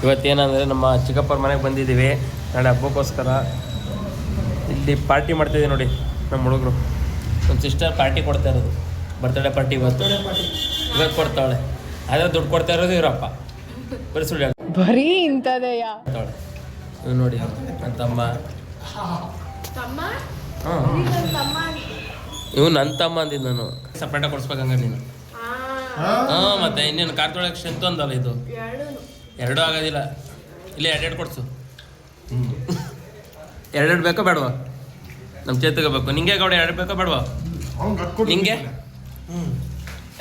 ಇವತ್ತೇನಂದರೆ ನಮ್ಮ ಚಿಕ್ಕಪ್ಪರ ಮನೆಗೆ ಬಂದಿದ್ದೀವಿ. ನಾಳೆ ಹಬ್ಬಕ್ಕೋಸ್ಕರ ಇಲ್ಲಿ ಪಾರ್ಟಿ ಮಾಡ್ತಾಯಿದ್ದೀವಿ ನೋಡಿ. ನಮ್ಮ ಹುಡುಗರು ನಮ್ಮ ಸಿಸ್ಟರ್ ಪಾರ್ಟಿ ಕೊಡ್ತಾ ಇರೋದು, ಬರ್ತ್ಡೇ ಪಾರ್ಟಿ ಇವತ್ತು ಕೊಡ್ತಾಳೆ. ಆದರೆ ದುಡ್ಡು ಕೊಡ್ತಾ ಇರೋದು ಇವರಪ್ಪ. ಬರೀ ಸುಳ್ಳು ಬರೀ ಇಂಥದೆಯಾ ನೋಡಿ. ನನ್ನ ತಮ್ಮ ಇವ್ ನನ್ನ ತಮ್ಮ ಅಂದಿದ್ದು. ನಾನು ಸಪ್ರೇಟಾಗಿ ಕೊಡಿಸ್ಬೇಕಂಗ ನೀನು. ಹಾಂ ಮತ್ತೆ ಇನ್ನೇನು ಕಾರ್ ತೊಳಕ್ಕೆ ಸ್ಟ್ರೆಂತ್ ಅಂದಲ್ಲ ಇದು. ಎರಡೂ ಆಗೋದಿಲ್ಲ. ಇಲ್ಲಿ ಎರಡೆರಡು ಕೊಡಿಸು. ಎರಡೆರಡು ಬೇಕೋ ಬೇಡವಾ? ನಮ್ಮ ಚೇತಗೆ ಬೇಕು. ನಿಂಗೆ ಗೌಡ ಎರಡು ಬೇಕೋ ಬೇಡವಾ? ನಿಂಗೆ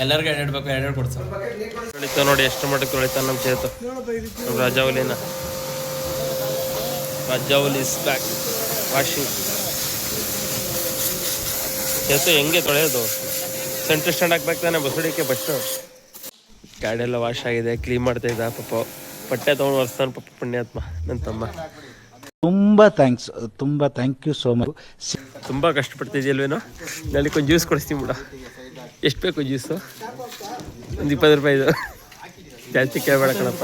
ಎಲ್ಲರಿಗೂ ಎರಡೆರಡು ಬೇಕು. ಎರಡೆರಡು ಕೊಡ್ಸು. ತೊಳಿತಾವ ನೋಡಿ ಎಷ್ಟು ಮಟ್ಟಕ್ಕೆ ತೊಳಿತಾನೆ ನಮ್ಮ Chethu. ರಾಜಾವಲಿನ Rajavali is back washing. Chethu ಹೆಂಗೆ ತೊಳೆಯೋದು? ಸೆಂಟ್ರ್ ಸ್ಟ್ಯಾಂಡ್ ಹಾಕ್ಬೇಕು ತಾನೆ ಬಸಡಿಕೆ ಬಸ್ಸು. ಗಾಡಿ ಎಲ್ಲ ವಾಶ್ ಆಗಿದೆ, ಕ್ಲೀನ್ ಮಾಡ್ತಾ ಇದ್ದ ಪಾಪ. ಬಟ್ಟೆ ತೊಗೊಂಡು ಒರೆಸ್ತಾನೆ ಪಾಪ ಪುಣ್ಯಾತ್ಮ ನನ್ನ ತಮ್ಮ. ತುಂಬ ಥ್ಯಾಂಕ್ ಯು ಸೋ ಮಚ್. ತುಂಬ ಕಷ್ಟಪಡ್ತಿದ್ಯಲ್ವೇನೋ. ನಾಳೆ ಒಂದು ಜ್ಯೂಸ್ ಕೊಡಿಸ್ತೀನಿ ಬಿಡ. ಎಷ್ಟು ಬೇಕು ಜ್ಯೂಸು? ಒಂದು 20 ರೂಪಾಯಿದು. ಜಾಸ್ತಿ ಕೇಳಬೇಡ ಕಣಪ್ಪ.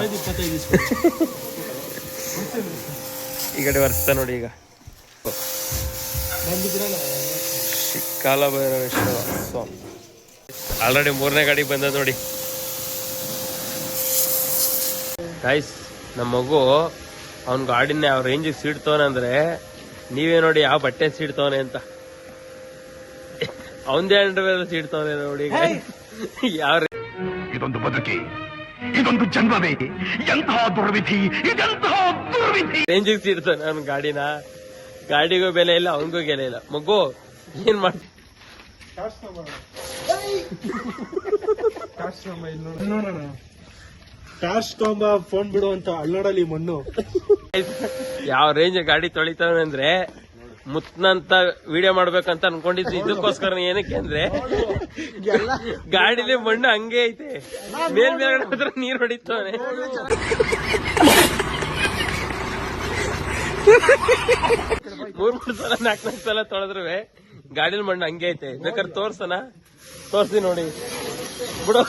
ಈ ಕಡೆ ಒರೆಸ್ತಾ ನೋಡಿ. ಈಗ ಕಾಲಭೈರವೇಶ್ವರ ಸ್ವಾಮಿ ಆಲ್ರೆಡಿ 3ನೇ ಗಾಡಿಗೆ ಬಂದ ನೋಡಿ. ಗೈಸ್, ನಮ್ಮ ಮಗು ಅವ್ನ ಗಾಡಿನ ಯಾವ ರೇಂಜಿಗೆ ಸೀಡ್ತವನೆ ಅಂದರೆ ನೀವೇ ನೋಡಿ ಯಾವ ಬಟ್ಟೆ ಸೀಡ್ತವನೆ ಅಂತ. ಅವಂದೇ ಅಂಡರ್ವೇರ್ ಸೀಡ್ತವನೆ ನೋಡಿ. ಯಾವ ಇದೊಂದು ಬದುಕಿ, ಇದೊಂದು ಜನ್ಮವೇ, ಎಂತಹ ದುರ್ವಿಧಿ, ಇದೆಂತಹ ದುರ್ವಿಧಿ. ರೇಂಜಿಗೆ ಸೀಡ್ತಾನೆ ಅವ್ನ ಗಾಡಿನ. ಗಾಡಿಗೂ ಬೆಲೆ ಇಲ್ಲ, ಅವನಿಗೂ ಬೆಲೆ ಇಲ್ಲ. ಮಗು ಏನ್ ಮಾಡ್ತಿ? ಫೋನ್ ಬಿಡು ಅಂತ ಅಳ್ಳೋಡಲ್ಲಿ ಮಣ್ಣು. ಯಾವ ರೇಂಜ್ ಗಾಡಿ ತೊಳಿತಾವೆ ಅಂದ್ರೆ ಮುತ್ನಂತ ವಿಡಿಯೋ ಮಾಡ್ಬೇಕಂತ ಅನ್ಕೊಂಡಿದ್ದು. ಇದಕ್ಕೋಸ್ಕರ ಏನಕ್ಕೆ ಅಂದ್ರೆ ಗಾಡಿಲಿ ಮಣ್ಣು ಹಂಗೆ ಐತೆ, ಮೇಲ್ಗಡೆ ಮಾತ್ರ ನೀರ್ ಹೊಡಿತಾನೆ. ಮೂರ್ ಸಲ 4 ಸಲ ತೊಳೆದ್ರು ಗಾಡಿಲಿ ಮಣ್ಣು ಹಂಗೆ ಐತೆ. ಬೇಕಾದ್ರೆ ತೋರ್ಸಿ ನೋಡಿ ಬಿಡು.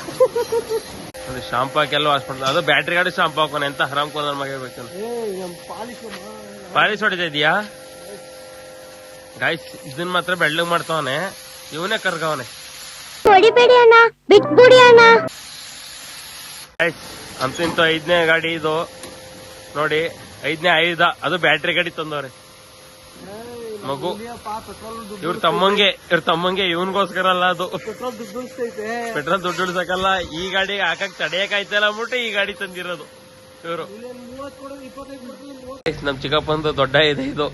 ನೋಡಿ ಶಾಂಪು ಹಾಕೆಲ್ಲ ವಾಶ್ ಮಾಡ್ತಾರೆ. ಅದು ಬ್ಯಾಟ್ರಿ ಗಾಡಿ ಶಾಂಪು ಹಾಕೋನೆ ಅಂತ ಹರಾಮ್ ಕೋನ್ ಮಗ ಬೇಕಂತ ಪಾಲಿಶ್ ಹೊಡಿತಾ ಇದೀಯಾ ಗಾಯ್ಸ್? ಇದನ್ ಮಾತ್ರ ಬೆಳ್ಳಗ್ ಮಾಡ್ತಾವನೆ, ಇವನೇ ಕರ್ಗವನೆ. ಅಂತೂ 5ನೇ ಗಾಡಿ ಇದು ನೋಡಿ. 5ನೇ 5 ಅದು ಬ್ಯಾಟ್ರಿ ಗಾಡಿ ತಂದವ್ರೆ ಮಗು. ಇವ್ರ ತಮ್ಮಂಗೆ ಇವನ್ಗೋಸ್ಕರ ಅಲ್ಲ, ಅದು ಪೆಟ್ರೋಲ್ ದುಡ್ಡು ಉಳಿಸಕಲ್ಲ. ಈ ಗಾಡಿ ಹಾಕಕ್ ತಡೆಯಕ್ಕಾಯ್ತಲ್ಲ ಅಂದ್ಬಿಟ್ಟು ಈ ಗಾಡಿ ತಂದಿರೋದು ಇವರು. ನಮ್ ಚಿಕ್ಕಪ್ಪಂದು ದೊಡ್ಡ ಇದೆ ಇದು,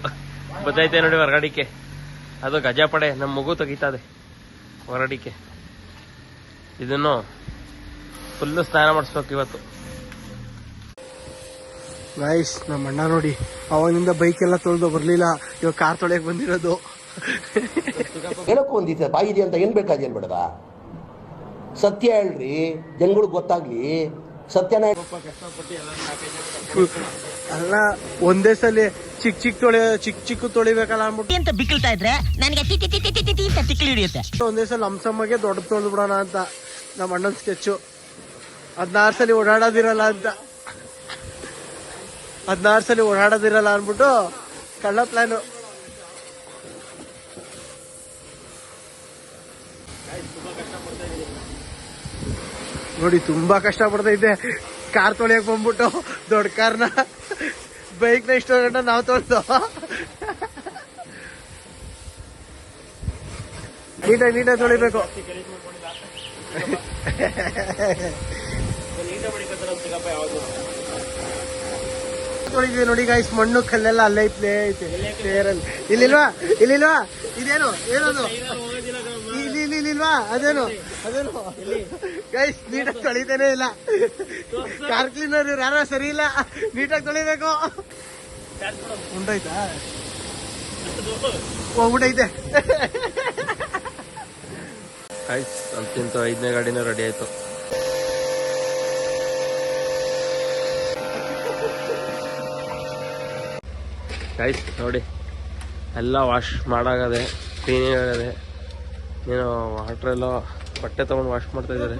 ಗೊತ್ತೈತೆ ನೋಡಿ ಹೊರಗಡಿಕೆ. ಅದು ಗಜಪಡೆ ನಮ್ ಮಗು ತೆಗಿತದೆ ಹೊರಗಡಿಕೆ. ಇದನ್ನು ಫುಲ್ಲು ಸ್ನಾನ ಮಾಡಿಸ್ಬೇಕು ಇವತ್ತು. ಗೈಸ್, ನಮ್ಮ ಅಣ್ಣ ನೋಡಿ ಅವನಿಂದ ಬೈಕ್ ಎಲ್ಲ ತೊಳೆದು ಬರ್ಲಿಲ್ಲ, ಇವಾಗ ಕಾರ್ ತೊಳೆಯಕ್ ಬಂದಿರೋದು. ಹೇಳಕ್ಕೂ ಒಂದಿದೆ ಬಾಯಿದೆ ಅಂತ ಏನ್ ಬೇಕಾದೇನ್ ಬೇಡದ? ಸತ್ಯ ಹೇಳ್ರಿ, ಜನಗಳಿಗೆ ಗೊತ್ತಾಗ್ಲಿ. ಸತ್ಯನ ಅಲ್ಲ, ಒಂದೇ ಸಲ ಚಿಕ್ಕ ತೊಳಿಬೇಕಲ್ಲ ಅಂದ್ಬಿಟ್ಟು ಅಂತ ಬಿಕ್ಕಳ್ತಾ ಇದ್ರೆ ನನಗೆ ತಿಕ್ಲಿ ಹಿಡಿಯುತ್ತೆ. ಒಂದೇ ಸಲ ಲಂಸಮ್ಮಗೆ ದೊಡ್ಡ ತೊಳೆದು ಬಿಡೋಣ ಅಂತ ನಮ್ಮ ಅಣ್ಣನ ಸ್ಕೆಚ್ಚು. 16 ಸಲ ಓಡಾಡೋದಿರಲ್ಲ ಅಂತ, 16 ಸಲ ಓಡಾಡೋದಿರಲ್ಲ ಅಂದ್ಬಿಟ್ಟು ಕಳ್ಳ ಪ್ಲಾನು. ನೋಡಿ ತುಂಬಾ ಕಷ್ಟ ಪಡ್ತಾ ಇದ್ದೆ ಕಾರ್ ತೊಳೆಯಕ್ ಬಂದ್ಬಿಟ್ಟು. ದೊಡ್ಡ ಕಾರ್ನ, ಬೈಕ್ನ ಇಷ್ಟು ಗಂಟೆ ನಾವು ತೊಳೆದು ನೀಟಾಗಿ ತೊಳಿಬೇಕು. ತೊಳಿದ್ವಿ ನೋಡಿ ಗೈಸ್. ಮಣ್ಣು ಕಲ್ಲೆಲ್ಲ ಅಲ್ಲೇ ಐತೆ ಸೇರಲ್ಲಿ. ಇಲ್ಲಿಲ್ವಾ ಇದೇನು ಏನದು? ಇಲ್ಲಿಲ್ವಾ ಅದೇನು ಗೈಸ್? ನೀಟಾಗಿ ತೊಳಿತಾನೆ ಇಲ್ಲ. ಕಾರ್ ಕ್ಲೀನರ್ ಇವ್ರು ಯಾರೋ ಸರಿ ಇಲ್ಲ, ನೀಟಾಗಿ ತೊಳಿಬೇಕು. ಉಂಟಾಯ್ತಾ? ಹೋಗ್ಬಿಟ್ಟೈತೆ. ಅಂತಿಂತ 5ನೇ ಗಾಡಿನ ರೆಡಿ ಆಯ್ತು. ಗೈಸ್ ನೋಡಿ, ಎಲ್ಲ ವಾಶ್ ಮಾಡಾಗದೆ, ಕ್ಲೀನಿಂಗ್ ಆಗದೆ. ಏನು ವಾಟ್ರೆಲ್ಲ ಬಟ್ಟೆ ತೊಗೊಂಡು ವಾಶ್ ಮಾಡ್ತಾ ಇದ್ದಾರೆ.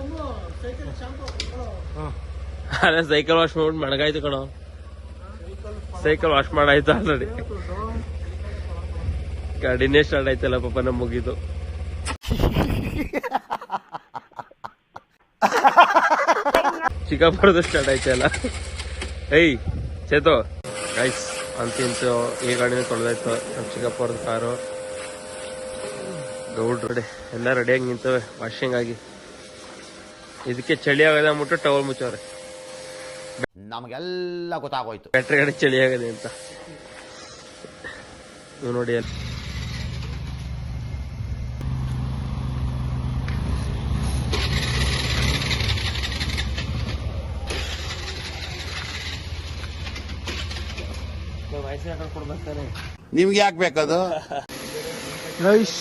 ಅದೇ ಸೈಕಲ್ ವಾಶ್ ಮಾಡ್ಬಿಟ್ಟು ಮಡಗಾಯ್ತು ಕಣೋ. ಸೈಕಲ್ ವಾಶ್ ಮಾಡಾಯ್ತು ಆಲ್ರೆಡಿ. ಗಾಡಿನೇ ಸ್ಟಾರ್ಟ್ ಆಯ್ತಲ್ಲ ಪಾಪ ನಮ್ ಮುಗಿದು. ಚಿಕ್ಕಪ್ಪರದು ಸ್ಟಾರ್ಟ್ ಆಯ್ತಲ್ಲ. ಏಯ್ ಚೇತು ಗೈಸ್ ಅಂತಿಂತು ಈ ಗಾಡಿನ ತೊಳೆದಾಯ್ತು. ನಮ್ ಚಿಕ್ಕಪ್ಪರದು ಕಾರು ಗೌಡ್ರು ಎಲ್ಲ ರೆಡಿಯಾಗಿ ನಿಂತವೆ ವಾಷಿಂಗ್ ಆಗಿ. ಇದಕ್ಕೆ ಚಳಿ ಆಗದೆ ಅಂದ್ಬಿಟ್ಟು ಟವಲ್ ಮುಚ್ಚವ್ರೆ. ನಮಗೆಲ್ಲ ಗೊತ್ತಾಗೋಯ್ತು ಬ್ಯಾಟ್ರಿ ಗಾಡಿ ಚಳಿ ಆಗದೆ ಅಂತ. ನೀವು ನೋಡಿ ಅಲ್ಲಿ ನಿಮ್ಗೆ ಯಾಕೆ ಬೇಕದು? ಗೈಸ್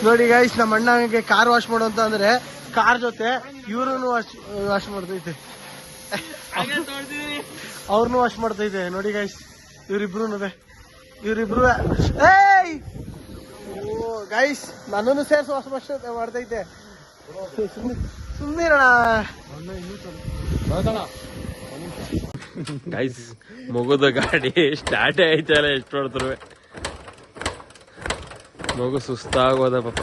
ನೋಡಿ ಗೈಸ್, ನಮ್ಮ ಅಣ್ಣಗೆ ಕಾರ್ ವಾಶ್ ಮಾಡು ಅಂತ ಅಂದ್ರೆ ಕಾರ್ ಜೊತೆ ಇವ್ರನ್ನು ವಾಶ್ ಮಾಡ್ತೈತೆ, ಅವ್ರನ್ನು ವಾಶ್ ಮಾಡ್ತೈತೆ. ನೋಡಿ ಗೈಸ್, ಇವ್ರಿಬ್ರು ಏಯ್ ಗೈಸ್ ನನ್ನನ್ನು ಸೇರ್ಸಿ ವಾಶ್ ಮಾಡ್ತೈತೆ. ಸುಮ್ಮನಿರೋಣ ಗೈಸ್. ಮಗುದ ಗಾಡಿ ಸ್ಟಾರ್ಟೇ ಆಯ್ತಲ್ಲ, ಎಷ್ಟು ಹೊಡ್ತಾರೆ. ಮಗು ಸುಸ್ತಾಗೋದ ಪಾಪ.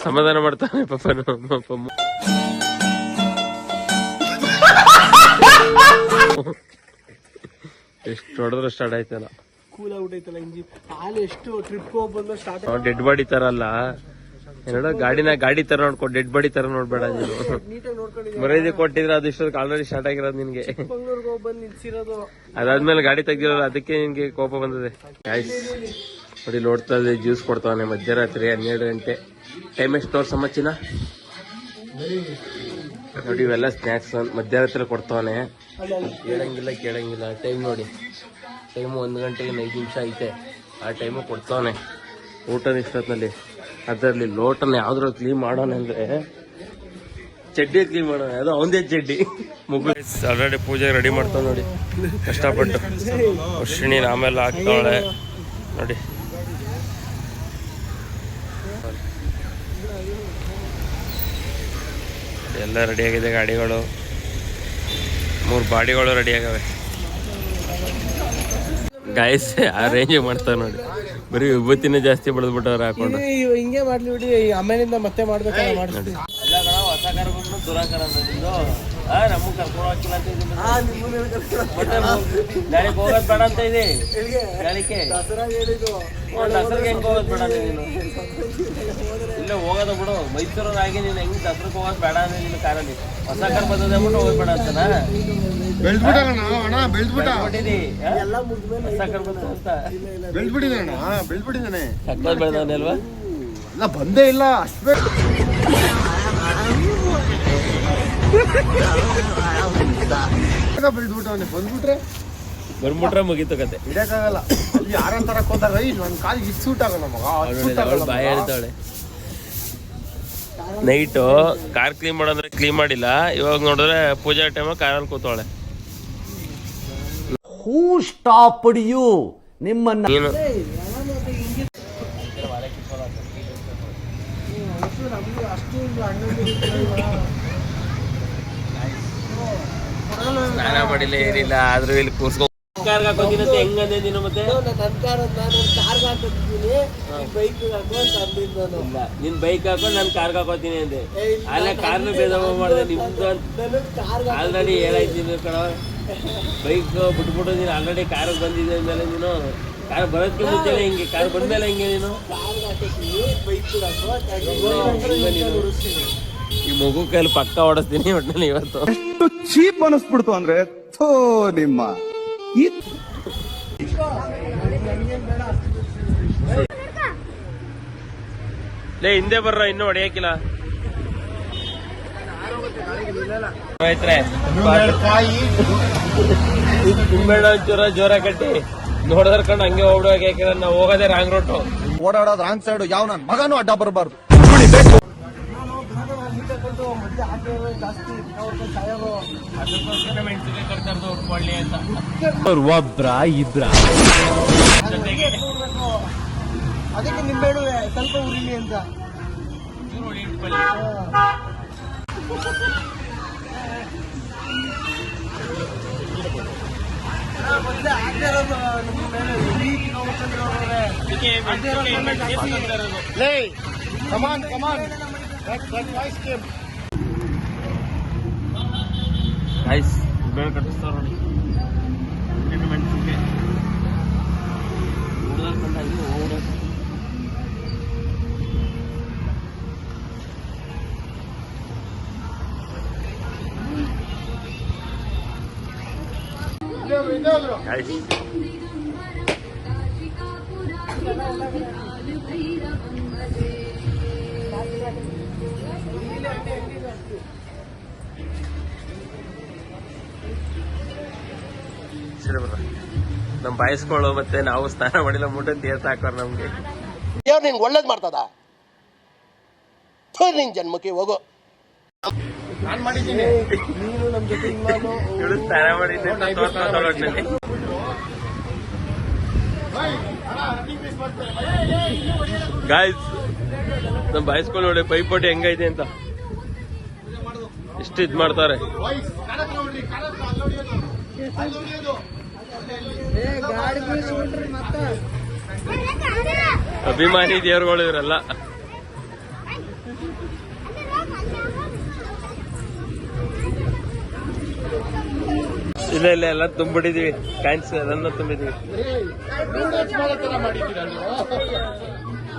ಸಮಾಧಾನ ಮಾಡ್ತಾನೆ ಪಾಪ ಪಾಪ. ಎಷ್ಟು ಹೊಡೆದ್ರು ಸ್ಟಾರ್ಟ್ ಆಯ್ತಲ್ಲ. ಕೂಲ್ ಆಗ್ಬಿಟ್ಟೈತಲ್ಲ ಇಂಜಿನ್. ಹಾಲು ಎಷ್ಟು ಟ್ರಿಪ್ ಹೋಗಿ ಬಂದ ಸ್ಟಾರ್ಟ್. ಡೆಡ್ ಬಾಡಿ ತರ ಅಲ್ಲ, ಏನೋ ಗಾಡಿ ತರ ನೋಡ್ಕೊ, ಡೆಡ್ ಬಾಡಿ ತರ ನೋಡ್ಬೇಡ ನೀನು. ನೀಟಾಗಿ ನೋಡ್ಕೊಂಡಿದ್ದೀನಿ. ಮರ್ಯಾದೆ ಕೊಟ್ಟಿದ್ರೆ ಅದು ಇಷ್ಟೊತ್ತಿಗೆ ಆಲ್ರೆಡಿ ಸ್ಟಾರ್ಟ್ ಆಗಿರೋದು ನಿನ್ಗೆ. ಬೆಂಗಳೂರಿಗೆ ಹೋಗಿ ಬಂದು ನಿಲ್ಸಿರೋದು. ಅದಾದ್ಮೇಲೆ ಗಾಡಿ ತೆಗ್ದಿರೋದು, ಅದಕ್ಕೆ ನಿನ್ಗೆ ಕೋಪ ಬಂದಿದೆ. ಗೈಸ್ ನೋಡಿ, ನೋಡ್ತಾ ಇದ್ದೆ ಜ್ಯೂಸ್ ಕೊಡ್ತಾವನೆ ಮಧ್ಯರಾತ್ರಿ 12 ಗಂಟೆ. ಟೈಮ್ ಎಷ್ಟು ತೋರ್ಸಮ್ಮ ಚಿನ್ನ? ನೋಡಿ ಇವೆಲ್ಲ ಸ್ನ್ಯಾಕ್ಸ್ ಮಧ್ಯರಾತ್ರಿ ಕೊಡ್ತಾವನೆ. ಕೇಳಂಗಿಲ್ಲ. ಟೈಮ್ ನೋಡಿ, ಟೈಮು 1 ಗಂಟೆಗೆ 5 ನಿಮಿಷ ಐತೆ. ಆ ಟೈಮು ಕೊಡ್ತಾವನೆ ಊಟದ ಇಷ್ಟೊತ್ತಿನಲ್ಲಿ. ಅದರಲ್ಲಿ ಲೋಟನ ಯಾವ್ದ್ರ ಕ್ಲೀನ್ ಮಾಡೋಣ ಅಂದ್ರೆ ಚಡ್ಡಿ ಕ್ಲೀನ್ ಮಾಡೋಣ, ಅದು ಅವಂದೇ ಚಡ್ಡಿ. ಮುಗು ಆಲ್ರೆಡಿ ಪೂಜೆ ರೆಡಿ ಮಾಡ್ತಾವ ನೋಡಿ ಕಷ್ಟಪಟ್ಟು. ಅಶ್ವಿನಿ ಆಮೇಲೆ ಹಾಕ್ತಾವಳೆ ನೋಡಿ. ಎಲ್ಲ ರೆಡಿ ಆಗಿದೆ ಗಾಡಿಗಳು. 3 ಬಾಡಿಗಳು ರೆಡಿ ಆಗವೆ. ಗಾಯಸ್ ಆ ರೇಂಜ್ ಮಾಡ್ತಾವ ನೋಡಿ. ಬರೀ ವಿಭೂತಿನೇ ಜಾಸ್ತಿ ಬೆಳೆದ್ಬಿಟ್ಟವ್ರು ಹಾಕೊಂಡು. ಹಿಂಗೆ ಮಾಡ್ಲಿ ಬಿಡಿ, ಆಮೇಲಿಂದ ಮತ್ತೆ ಮಾಡ್ಬೇಕಲ್ಲ ಮಾಡಿಸ್ತೀವಿ. ಹೊಸ ಕಾರ್ ಬಂದು ದುರಾಕಾರ ನಮಗ್ ಕರ್ಕೊಂಡು ಹಾಕಿಲ್ಲ ಅಂತ ಗಾಳಿಗೆ ಹೋಗೋದ್ ಬೇಡ ಅಂತ ಇದೆ. ಗಾಳಿಗೆ ದಸರಾಗೆ ಹೆಂಗ್ ಹೋಗೋದ್ ಬೇಡ ನೀನು? ಇಲ್ಲ ಹೋಗೋದ ಬಿಡು, ಮೈಸೂರಾಗಿ ನೀನು ಹೆಂಗ್ ದಸರಾಕ್ ಹೋಗೋದ್ ಬೇಡ ಅಂದ್ರೆ ನಿನ್ನ ಕಾರಲ್ಲಿ ಹೊಸ ಕಾರ್ ಬಂದದೆ ಅಂದ್ಬಿಟ್ಟು ಹೋಗೋದ್ ಬೇಡ ಅಂತನಾ? ಬೆಳೆದ್ಬಿಟ್ಟಿದಿ ಹೊಸ ಕಾರ್ ಬಂತು ಅಂತ. ಬೆಳ್ಬಿಟ್ಟಿದ್ದಾನೆ ಸಕ್ಕತ್ ಬೆಳೆದವನೇ ಅಲ್ವಾ? ಇಲ್ಲ ಬಂದೇ ಇಲ್ಲ ಅಷ್ಟೇ. ಬೆಳ್ಬಿಟ್ಟವನೆ ಬಂದ್ಬಿಟ್ರೆ ಮುಗೀತು ಕತೆ. ಇಡಕ್ಕಾಗಲ್ಲ. ಅಲ್ಲಿ ಯಾರನ್ನ ತರಕ್ ಹೋದಾಗ ನನ್ನ ಕಾಲಿಗೆ ಇಷ್ಟು ಸೂಟ್ ಆಗಲ್ಲ ಮಗ. ಬಾಯ ಹೇಳ್ತಾಳೆ. ನೈಟು ಕಾರ್ ಕ್ಲೀನ್ ಮಾಡೋದ್ರೆ ಕ್ಲೀನ್ ಮಾಡಿಲ್ಲ. ಇವಾಗ ನೋಡಿದ್ರೆ ಪೂಜಾ ಟೈಮ್ ಕಾರಲ್ಲಿ ಕೂತಾಳೆ. ಹೂ ಸ್ಟಾಪ್ಡ್ ಯು ನಿಮ್ಮನ್ನ ನೀನು ಸ್ನಾನ ಮಾಡಿಲ್ಲ ಏನಿಲ್ಲ, ಆದ್ರೂ ಇಲ್ಲಿ ಕೂರ್ಸ್ಕೊ ಕಾರ್ಗೆ ಹಾಕೋದಿನಂತೆ. ಹೆಂಗಂದೆ ನೀನು ಮತ್ತೆ? ನಿನ್ ಬೈಕ್ ಹಾಕೊಂಡು ನಾನು ಕಾರ್ಗೆ ಹಾಕೋತೀನಿ ಅಂದೆ. ಅಲ್ಲ ಕಾರ್ನ ಭೇದ ಮಾಡಿದೆ ನಿಮ್ದು ಆಲ್ರೆಡಿ ಹೇಳಾಯ್ತೀನಿ ಕಣ. ಬೈಕ್ ಬಿಟ್ಬಿಟ್ಟು ನೀನು ಆಲ್ರೆಡಿ ಕಾರಿಗೆ ಬಂದಿದೆ ಅಂದಮೇಲೆ ನೀನು ಕಾರ್ ಬರೋದಕ್ಕೆ ಮುಂಚೆನೆ ಹಿಂಗೆ, ಕಾರ್ ಬಂದ್ಮೇಲೆ ಹಿಂಗೆ ನೀನು ಈ ಮಗು ಕೈಲಿ ಪಕ್ಕ ಓಡಿಸ್ತೀನಿ ಒಟ್ಟಿನಲ್ಲಿ ಇವತ್ತು. ಚೀಪ್ ಅನಿಸ್ಬಿಡ್ತು ಅಂದ್ರೆ ಥೋ ನಿಮ್ಮ ಲೇ ಹಿಂದೆ ಬರ್ರ, ಇನ್ನೂ ಹೊಡೆಯಕಿಲ್ಲ. ಕುಂಬೇಳ ಜೋರ ಕಟ್ಟಿ ನೋಡಿದ್ರ ಕಣ್ಣು ಹಂಗೆ ಹೋಗ್ಬಿಡುವಾಗ, ಯಾಕಂದ್ರೆ ನಾವು ಹೋಗೋದೇ ರಾಂಗ್ ರೋಟು. ಓಡಾಡೋದು ರಾಂಗ್ ಸೈಡ್. ಯಾವ ನನ್ನ ಮಗನೂ ಅಡ್ಡ ಬರಬಾರ್ದು. ಒಬ್ರ ಇಬ್ರ ಅದಕ್ಕೆ ನಿಂಬೆಹಣ್ಣು ಸ್ವಲ್ಪ ಉರಿಲಿ ಅಂತ. Lay, come on, come on. That voice came. Guys ಬೇಳೆ ಕಟ್ಟಿಸ್ತಾರ ನೋಡಿ ಮೆಣಸಿನ್ಕಾಯಿ ಗೈಸ್ ನಮ್ ಬಾಯಿಸ್ಕೊಳ್ಳೋ ಮತ್ತೆ ನಾವು ಸ್ನಾನ ಮಾಡಿಲ್ಲ ಮುಟ್ಟ ತೀರ್ಥ ಹಾಕೋರ್ ನಮ್ಗೆ ದೇವ್ರು ನಿನ್ಗೆ ಒಳ್ಳೇದು ಮಾಡ್ತದ ನಿನ್ ಜನ್ಮಕ್ಕೆ ಹೋಗೋ. ನಾನ್ ಮಾಡಿದ್ದೀನಿ. ನೀನು ನಮ್ ಜೊತೆ ಇನ್ವಾಲ್ವ್. ಇವಳು ಸ್ನಾನ ಮಾಡಿದ್ದೆ ಗಾಯ್ಸ್ ನಮ್ ಬಾಯಿಸ್ಕೊಳ್ಳೋ ನೋಡಿ ಪೈಪೋಟಿ ಹೆಂಗೈತೆ ಅಂತ ಎಷ್ಟು ಇದ್ ಮಾಡ್ತಾರೆ. ಅಭಿಮಾನಿ ದೇವ್ರುಗಳು ಇವರೆಲ್ಲ. ಇಲ್ಲ ಇಲ್ಲ ಎಲ್ಲ ತುಂಬಿಟ್ಟಿದೀವಿ ಕಾಯಿನ್ಸ್ ಎಲ್ಲ ತುಂಬಿದೀವಿ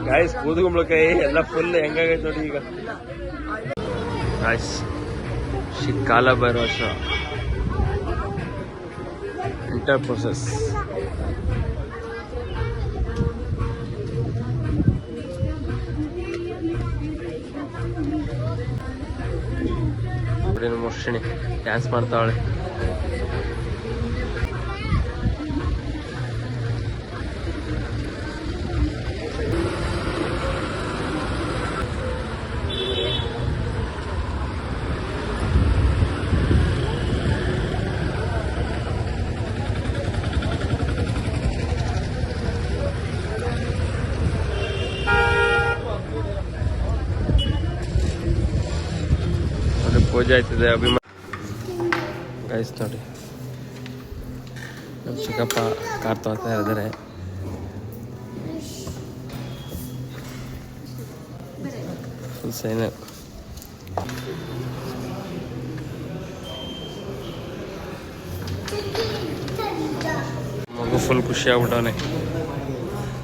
ಗಾಯ್ಸ್ ಕೂದುಗುಂಬಳಕಾಯಿ ಎಲ್ಲ ಫುಲ್ ಹೆಂಗಾಗೈತೆ ನೋಡಿ ಈಗ. ಗಾಯ್ಸ್ ಕಾಲ ಬರೋ ವರ್ಷ ಎಂಟರ್ ಪ್ರೊಸೆಸ್ ಮೋಷಣಿ ಡ್ಯಾನ್ಸ್ ಮಾಡ್ತಾವಳೆ. ಪೂಜೆ ಆಯ್ತಿದೆ ಅಭಿಮಾನ ಗೈಸ್ ನೋಡಿ ನಮ್ಮ ಚಿಕ್ಕಪ್ಪ ಕಾರ್ ತಗೋತಾ ಇದ್ದಾರೆ. ಫುಲ್ ಸೈನ್ ಮಗು ಫುಲ್ ಖುಷಿ ಆಗ್ಬಿಟ್ಟವನೆ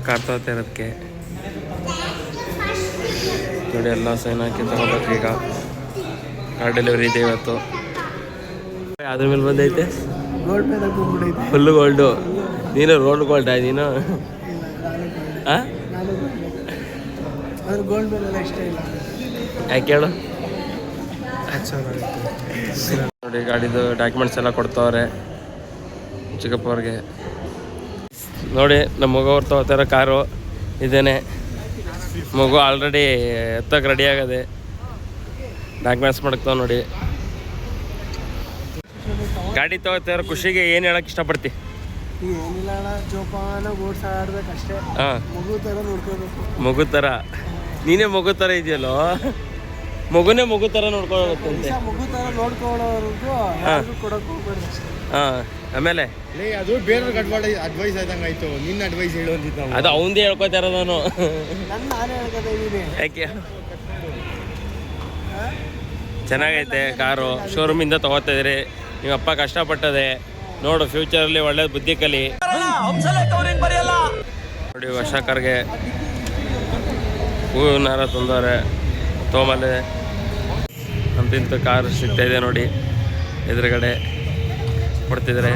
ಕಾರ್ ತಗೋತಾ ಇರೋದಕ್ಕೆ ನೋಡಿ. ಎಲ್ಲ ಸೈನ್ ಹಾಕಿ ತಗೋಬೇಕು ಈಗ. ಕಾರ್ ಡೆಲಿವರಿ ಇದೆ ಇವತ್ತು. ಅದ್ರ ಮೇಲೆ ಬಂದೈತೆ ಫುಲ್ಲು ಗೋಲ್ಡು. ನೀನು ರೋಲ್ಡ್ ಗೋಲ್ಡ್ ನೀನು ಯಾಕೆ ಹೇಳು. ನೋಡಿ ಗಾಡಿದು ಡಾಕ್ಯುಮೆಂಟ್ಸ್ ಎಲ್ಲ ಕೊಡ್ತಾವ್ರೆ ಚಿಕ್ಕಪ್ಪ ಅವ್ರಿಗೆ. ನೋಡಿ ನಮ್ಮ ಮಗು ಅವ್ರು ತಗೋತಾರ ಕಾರು ಇದೇನೆ. ಮಗು ಆಲ್ರೆಡಿ ಎತ್ತಕ್ಕೆ ರೆಡಿ ಆಗದೆ. ಡಾಕ್ಯುಮೆಂಟ್ಸ್ ಮಾಡ್ತಾವ ನೋಡಿ. ಗಾಡಿ ತಗೋತಾರ ಖುಷಿಗೆ ಏನು ಹೇಳಕ್ ಇಷ್ಟಪಡ್ತಿ? ಏನಿಲ್ಲ ಅಣ್ಣ, ಜೋಪಾನ ಓಡ್ಸಾಡ್ಬೇಕಷ್ಟೇ. ಮಗು ತರ ನೋಡ್ಕೋಬೇಕು. ಮಗು ಥರ ನೀನೇ ಮಗು ಥರ ಇದೆಯಲ್ಲೋ. ಮಗುನೇ ಮಗು ಥರ ನೋಡ್ಕೊಳ್ಳುತ್ತೆ. ಮಗು ತರ ನೋಡ್ಕೊಳ್ಳೋರ್ಗು ಕೊಡಕ್ ಹೋಗ್ಬೇಡಿ ಅಷ್ಟೇ. ಆಮೇಲೆ ಅದು ಬೇರೆ ಅಡ್ವೈಸ್ ಆಯ್ತಂಗ ಆಯ್ತು. ನಿನ್ನ ಅಡ್ವೈಸ್ ಹೇಳು ಅಂದಿದ್ದ. ಅದು ಅವಂದೇ ಹೇಳ್ಕೊತಾ ಇರೋದು ನಾನು. ನಾನೇ ಹೇಳ್ಕೊತಾ ಇದ್ದೀನಿ. ಯಾಕೆ ಚೆನ್ನಾಗೈತೆ ಕಾರು. ಶೋರೂಮಿಂದ ತಗೋತಾ ಇದ್ರಿ. ನಿಮ್ಮ ಅಪ್ಪ ಕಷ್ಟಪಟ್ಟದೆ ನೋಡು. ಫ್ಯೂಚರಲ್ಲಿ ಒಳ್ಳೆ ಬುದ್ಧಿ ಕಲಿ ನೋಡಿ. ಹೊಸ ಕಾರ್ಗೆ ಹೂವಿನಾರ ತಂದವ್ರೆ. ತೋಮಲೆ ನಮ್ದಿಂತ ಕಾರ್ ಸಿಗ್ತಾ ಇದೆ ನೋಡಿ. ಎದುರುಗಡೆ ಕೊಡ್ತಿದ್ದಾರೆ.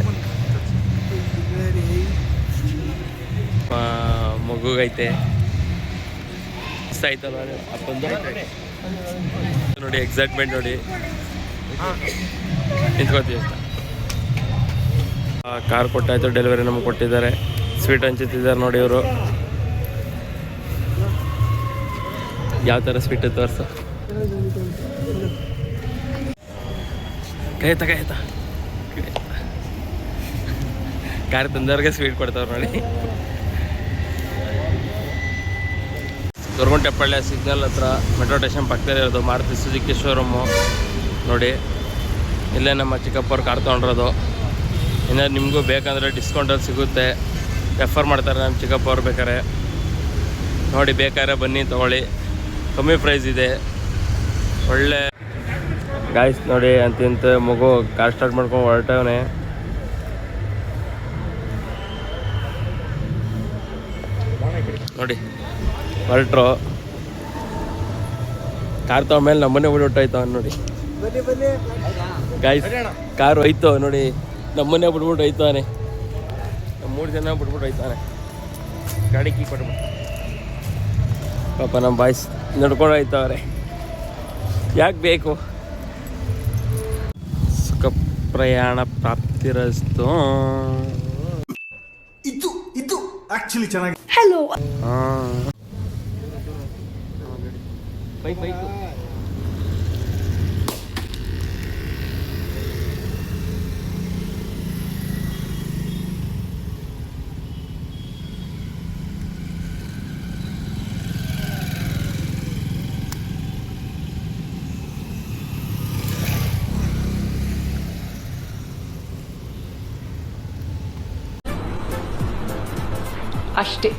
ಮಗುಗೈತೆ ಇಷ್ಟ ಆಯ್ತಲ್ಲ ಅಪ್ಪಂದು ನೋಡಿ. ಎಕ್ಸೈಟ್ಮೆಂಟ್ ನೋಡಿ. ನಿಂತ್ಕೋತೀವಿ ಅಂತ ಕಾರ್ ಕೊಟ್ಟಾಯ್ತು. ಡೆಲಿವರಿ ನಮ್ಗೆ ಕೊಟ್ಟಿದ್ದಾರೆ. ಸ್ವೀಟ್ ಹಂಚುತ್ತಿದ್ದಾರೆ ನೋಡಿ ಇವರು. ಯಾವ ಥರ ಸ್ವೀಟ್ ತೋರಿಸು. ಕಾಯ್ತಾ ಕಾರ್ ತಂದವ್ರಿಗೆ ಸ್ವೀಟ್ ಕೊಡ್ತಾವ್ರು ನೋಡಿ. ದೊರ್ಗುಂಟೆಪಾಳ್ಯ ಸಿಗ್ನಲ್ ಹತ್ರ ಮೆಟ್ರೋ ಸ್ಟೇಷನ್ ಪಕ್ಕದಲ್ಲಿ ಇರೋದು ಮಾರುತಿ ಸುಜುಕಿ ಶೋರೂಮು ನೋಡಿ. ಇಲ್ಲೇ ನಮ್ಮ ಚಿಕ್ಕಪ್ಪವ್ರು ಕಾರ್ ತೊಗೊಂಡಿರೋದು. ಏನಾದ್ರು ನಿಮಗೂ ಬೇಕಂದರೆ ಡಿಸ್ಕೌಂಟಲ್ಲಿ ಸಿಗುತ್ತೆ. ರೆಫರ್ ಮಾಡ್ತಾರೆ ನಮ್ಮ ಚಿಕ್ಕಪ್ಪ ಅವ್ರು ಬೇಕಾರೆ. ನೋಡಿ ಬೇಕಾದ್ರೆ ಬನ್ನಿ ತೊಗೊಳ್ಳಿ, ಕಮ್ಮಿ ಪ್ರೈಸ್ ಇದೆ. ಒಳ್ಳೆ ಗಾಯ್ಸ್ ನೋಡಿ ಅಂತಿಂತ ಮಗು ಕಾರ್ ಸ್ಟಾರ್ಟ್ ಮಾಡ್ಕೊಂಡು ಹೊರಟವನೆ. ನೋಡಿ ಹೊರಟ್ರು, ಕಾರ್ ತಗೊಂಡ್ಮೇಲೆ ನಮ್ಮನೆ ಬಿಟ್ಬಿಟ್ಟು ನೋಡಿ ಗಾಯ್ಸ್. ಕಾರ್ ಹೋಯ್ತು ನೋಡಿ, ನಮ್ಮನೆ ಬಿಟ್ಬಿಟ್ಟು ಹೋಯ್ತಾನೆ. 3 ಜನ ಬಿಟ್ಬಿಟ್ಟು ಹೋಯ್ತಾನೆ. ಗಾಡಿ ಕೀ ಕೊಟ್ಬಿಟ್ಟು ಪಾಪ ನಮ್ಮ ಬಾಯ್ಸ್ ನಡ್ಕೊಂಡು ಹೋಯ್ತವ್ರೆ. ಯಾಕೆ ಬೇಕು? ಸುಖ ಪ್ರಯಾಣ ಪ್ರಾಪ್ತಿರಸ್ತು. ಇದು ಆಕ್ಚುಲಿ ಚೆನ್ನಾಗಿ ಬೈಕ್ ಅಷ್ಟೇ.